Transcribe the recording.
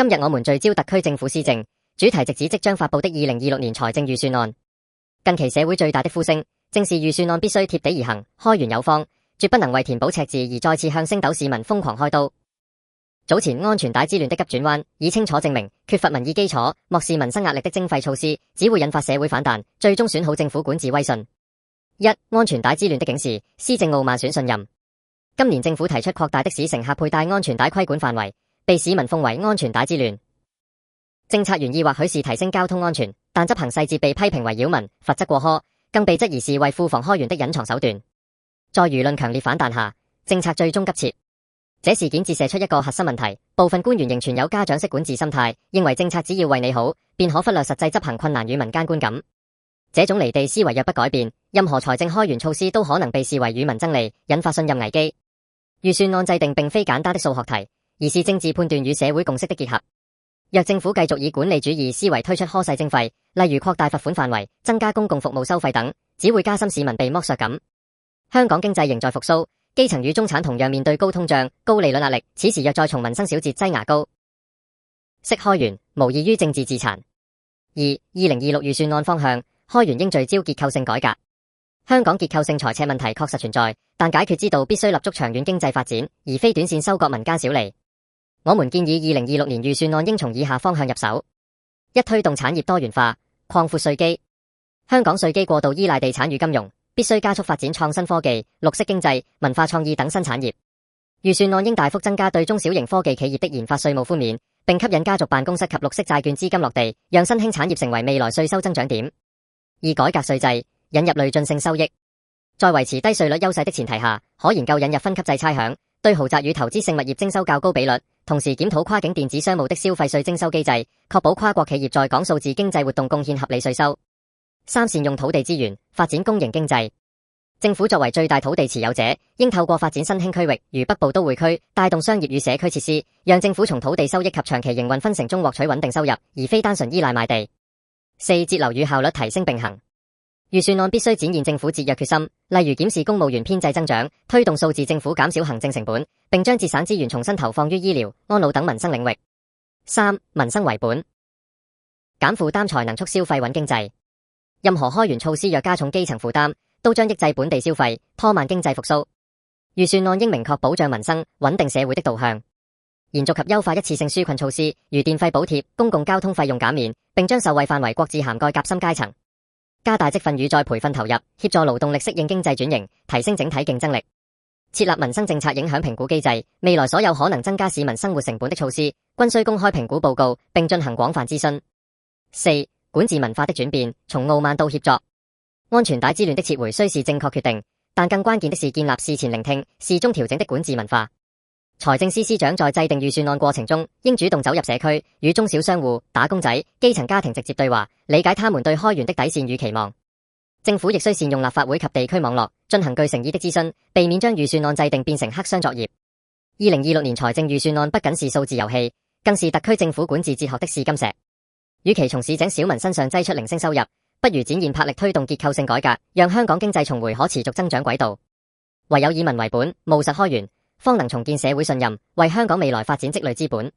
今日我們聚焦特區政府施政，主題直指即將發佈的2026年財政預算案。近期社會最大的呼聲，正是預算案必須貼地而行，開源有方，絕不能為填補赤字而再次向星斗市民瘋狂開刀。早前安全帶之亂的急轉彎，已清楚證明缺乏民意基礎、漠視民生壓力的徵費措施，只會引發社會反彈，最終損耗政府管治威信。一、安全帶之亂的警示，施政傲慢損信任。今年政府提出擴大的士乘客佩戴安全帶規管範圍，被市民奉為安全帶之亂。政策原意或許是提升交通安全，但執行細節被批評為擾民、罰則過苛，更被質疑是為庫房開源的隱藏手段。在輿論強烈反彈下，政策最終急切。這事件折射出一個核心問題，部分官員仍存有家長式管治心態，認為政策只要為你好，便可忽略實際執行困難與民間觀感。這種離地思維若不改變，任何財政開源措施都可能被視為與民爭利，引發信任危機。預算案制定並非簡單的數學題，而是政治判斷與社會共識的結合。若政府繼續以管理主義思維推出苛細徵費，例如擴大罰款範圍、增加公共服務收費等，只會加深市民被剝削感。香港經濟仍在復甦，基層與中產同樣面對高通脹、高利率壓力，此時若再從民生小節擠牙膏式開源，無異於政治自殘。二、2026預算案方向，開源應聚焦結構性改革。香港結構性財赤問題確實存在，但解決之道必須立足長遠經濟發展，而非短線收割民間小利。我們建議2026年預算案應從以下方向入手：一、推動產業多元化，擴闊稅基。香港稅基過度依賴地產與金融，必須加速發展創新科技、綠色經濟、文化創意等新產業。預算案應大幅增加對中小型科技企業的研發稅務寬免，並吸引家族辦公室及綠色債券資金落地，讓新興產業成為未來稅收增長點。二、改革稅制，引入累進性收益。在維持低稅率優勢的前提下，可研究引入分級制差餉，對豪宅與投資性物業徵收較高比率，同時檢討跨境電子商務的消費稅徵收機制，確保跨國企業在港數字經濟活動貢獻合理稅收。三、善用土地資源，發展公營經濟。政府作為最大土地持有者，應透過發展新興區域，如北部都會區，帶動商業與社區設施，讓政府從土地收益及長期營運分成中獲取穩定收入，而非單純依賴賣地。四、節流與效率提升並行。預算案必須展現政府節約決心，例如檢視公務員編制增長，推動數字政府減少行政成本，並將節省資源重新投放於醫療、安老等民生領域。三、民生為本，減負擔才能促消費穩經濟。任何開源措施若加重基層負擔，都將抑制本地消費，拖慢經濟復甦。預算案應明確保障民生、穩定社會的導向，延續及優化一次性紓困措施，如電費補貼、公共交通費用減免，並將受惠範圍擴至涵蓋夾心階層。加大職訓與再培訓投入，協助勞動力適應經濟轉型，提升整體競爭力。設立民生政策影響評估機制，未來所有可能增加市民生活成本的措施，均須公開評估報告，並進行廣泛諮詢。四、管治文化的轉變，從傲慢到協作。安全帶之亂的撤回雖是正確決定，但更關鍵的是建立事前聆聽、事中調整的管治文化。財政司司長在制定預算案過程中，應主動走入社區，與中小商戶、打工仔、基層家庭直接對話，理解他們對開源的底線與期望。政府亦需善用立法會及地區網絡，進行具誠意的諮詢，避免將預算案制定變成黑箱作業。2026年財政預算案不僅是數字遊戲，更是特區政府管治哲學的試金石。與其從市井小民身上擠出零星收入，不如展現魄力推動結構性改革，讓香港經濟重回可持續增長軌道。唯有以民為本，務實開源，方能重建社會信任，為香港未來發展積累資本。